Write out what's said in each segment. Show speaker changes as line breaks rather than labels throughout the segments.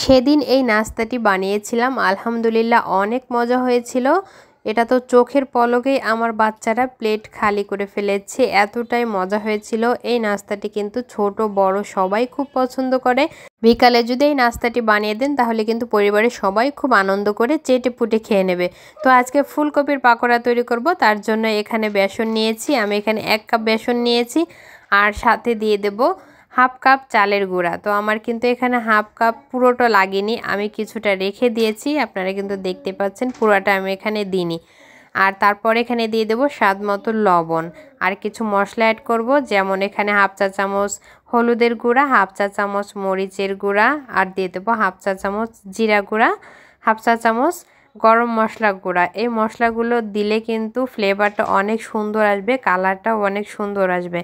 সেদিন এই নাস্তাটি বানিয়েছিলাম, আলহামদুলিল্লাহ অনেক মজা হয়েছিল। এটা তো চোখের পলকেই আমার বাচ্চারা প্লেট খালি করে ফেলেছে, এতটাই মজা হয়েছিল। এই নাস্তাটি কিন্তু ছোট বড় সবাই খুব পছন্দ করে। বিকালে যদি এই নাস্তাটি বানিয়ে দেন তাহলে কিন্তু পরিবারের সবাই খুব আনন্দ করে চেটে পুটে খেয়ে নেবে। তো আজকে ফুলকপির পাকোড়া তৈরি করব, তার জন্য এখানে বেসন নিয়েছি। আমি এখানে 1 কাপ বেসন নিয়েছি আর সাথে দিয়ে দেব হাফ কাপ চালের গুঁড়া। তো আমার কিন্তু এখানে হাফ কাপ পুরোটা লাগেনি, আমি কিছুটা রেখে দিয়েছি। আপনারা কিন্তু দেখতে পাচ্ছেন পুরোটা আমি এখানে দিইনি। আর তারপর এখানে দিয়ে দেব স্বাদ মতো লবণ আর কিছু মশলা অ্যাড করব, যেমন এখানে হাফ চা চামচ হলুদের গুঁড়া, হাফ চা চামচ মরিচের গুঁড়া, আর দিয়ে দেবো হাফ চা চামচ জিরা গুঁড়া, হাফ চা চামচ গরম মশলা গুঁড়া। এই মশলাগুলো দিলে কিন্তু ফ্লেভারটা অনেক সুন্দর আসবে, কালারটাও অনেক সুন্দর আসবে।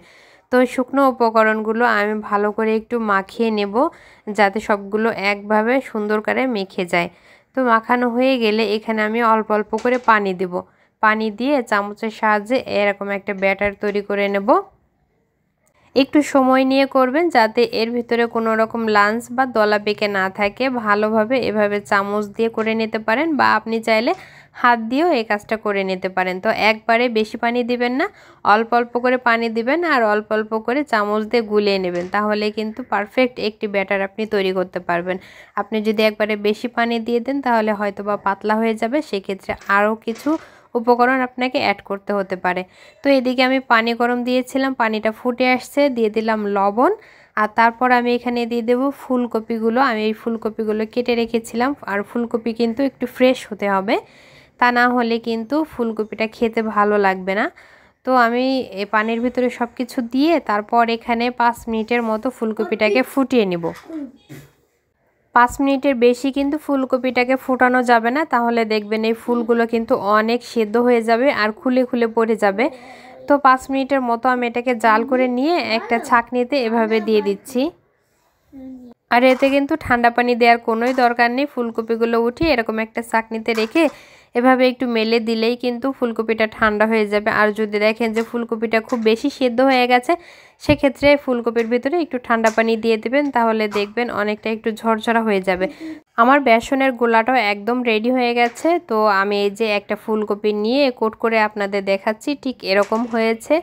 তো শুকনো উপকরণগুলো আমি ভালো করে একটু মাখিয়ে নেব, যাতে সবগুলো একভাবে সুন্দর করে মেখে যায়। তো মাখানো হয়ে গেলে এখানে আমি অল্প অল্প করে পানি দেব। পানি দিয়ে চামচের সাহায্যে এরকম একটা ব্যাটার তৈরি করে নেব। একটু সময় নিয়ে করবেন, যাতে এর ভিতরে কোনো রকম লাঞ্চ বা দলা পেকে না থাকে। ভালোভাবে এভাবে চামচ দিয়ে করে নিতে পারেন, বা আপনি চাইলে হাত দিয়েও এই কাজটা করে নিতে পারেন। তো একবারে বেশি পানি দিবেন না, অল্প অল্প করে পানি দিবেন আর অল্প অল্প করে চামচ দিয়ে গুলিয়ে নেবেন, তাহলে কিন্তু পারফেক্ট একটি ব্যাটার আপনি তৈরি করতে পারবেন। আপনি যদি একবারে বেশি পানি দিয়ে দেন তাহলে হয়তো বা পাতলা হয়ে যাবে, সেক্ষেত্রে আরও কিছু উপকরণ আপনাকে অ্যাড করতে হতে পারে। তো এদিকে আমি পানি গরম দিয়েছিলাম, পানিটা ফুটে আসছে, দিয়ে দিলাম লবণ। আর তারপর আমি এখানে দিয়ে দেব ফুলকপিগুলো। আমি এই ফুলকপিগুলো কেটে রেখেছিলাম, আর ফুলকপি কিন্তু একটু ফ্রেশ হতে হবে, তা না হলে কিন্তু ফুলকপিটা খেতে ভালো লাগবে না। তো আমি এই পানির ভিতরে সব কিছু দিয়ে তারপর এখানে 5 মিনিটের মতো ফুলকপিটাকে ফুটিয়ে নিব। 5 মিনিটের বেশি কিন্তু ফুলকপিটাকে ফুটানো যাবে না, তাহলে দেখবেন এই ফুলগুলো কিন্তু অনেক সেদ্ধ হয়ে যাবে আর খুলে খুলে পড়ে যাবে। তো 5 মিনিটের মতো আমি এটাকে জাল করে নিয়ে একটা ছাঁকনিতে এভাবে দিয়ে দিচ্ছি। আর এতে কিন্তু ঠান্ডা পানি দেওয়ার কোনোই দরকার নেই। ফুলকপিগুলো উঠিয়ে এরকম একটা ছাঁকনিতে রেখে এভাবে একটু মেলে দিলেই কিন্তু ফুলকপিটা ঠান্ডা হয়ে যাবে। আর যদি দেখেন যে ফুলকপিটা খুব বেশি সেদ্ধ হয়ে গেছে, সেক্ষেত্রে ফুলকপির ভিতরে একটু ঠান্ডা পানি দিয়ে দেবেন, তাহলে দেখবেন অনেকটা একটু ঝরঝরা হয়ে যাবে। আমার বেসনের গোলাটাও একদম রেডি হয়ে গেছে। তো আমি এই যে একটা ফুলকপি নিয়ে কোট করে আপনাদের দেখাচ্ছি, ঠিক এরকম হয়েছে।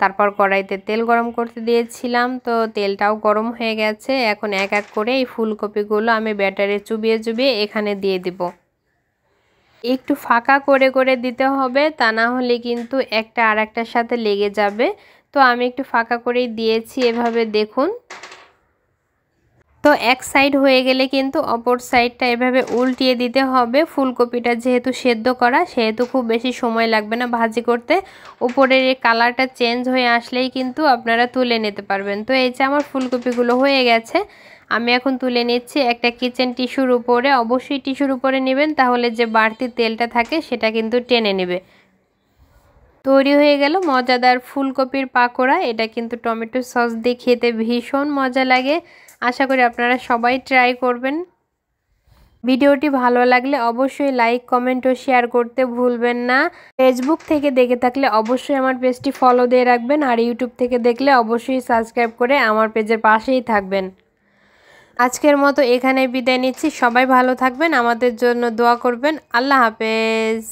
তারপর কড়াইতে তেল গরম করতে দিয়েছিলাম, তো তেলটাও গরম হয়ে গেছে। এখন এক এক করে এই ফুলকপিগুলো আমি ব্যাটারে চুবিয়ে চুবিয়ে এখানে দিয়ে দিব। একটু ফাঁকা করে করে দিতে হবে, তা না হলে কিন্তু একটা আর একটার সাথে লেগে যাবে। তো আমি একটু ফাঁকা করেই দিয়েছি, এভাবে দেখুন। তো এক সাইড হয়ে গেলে কিন্তু অপর সাইডটা এভাবে উল্টিয়ে দিতে হবে। ফুলকপিটা যেহেতু সেদ্ধ করা, সেহেতু খুব বেশি সময় লাগবে না ভাজি করতে। উপরের এই কালারটা চেঞ্জ হয়ে আসলেই কিন্তু আপনারা তুলে নিতে পারবেন। তো এই যে আমার ফুলকপিগুলো হয়ে গেছে, আমি এখন তুলে নিচ্ছি একটা কিচেন টিস্যুর উপরে। অবশ্যই টিস্যুর উপরে নেবেন, তাহলে যে বাড়তি তেলটা থাকে সেটা কিন্তু টেনে নেবে। তৈরি হয়ে গেল মজাদার ফুলকপির পাকোড়া। এটা কিন্তু টমেটো সস দিয়ে খেতে ভীষণ মজা লাগে। আশা করি আপনারা সবাই ট্রাই করবেন। ভিডিওটি ভালো লাগলে অবশ্যই লাইক কমেন্ট ও শেয়ার করতে ভুলবেন না। ফেসবুক থেকে দেখে থাকলে অবশ্যই আমার পেজটি ফলো দিয়ে রাখবেন, আর ইউটিউব থেকে দেখলে অবশ্যই সাবস্ক্রাইব করে আমার পেজের পাশেই থাকবেন। আজকের মতো এখানেই বিদায় নিচ্ছি। সবাই ভালো থাকবেন, আমাদের জন্য দোয়া করবেন। আল্লাহ হাফেজ।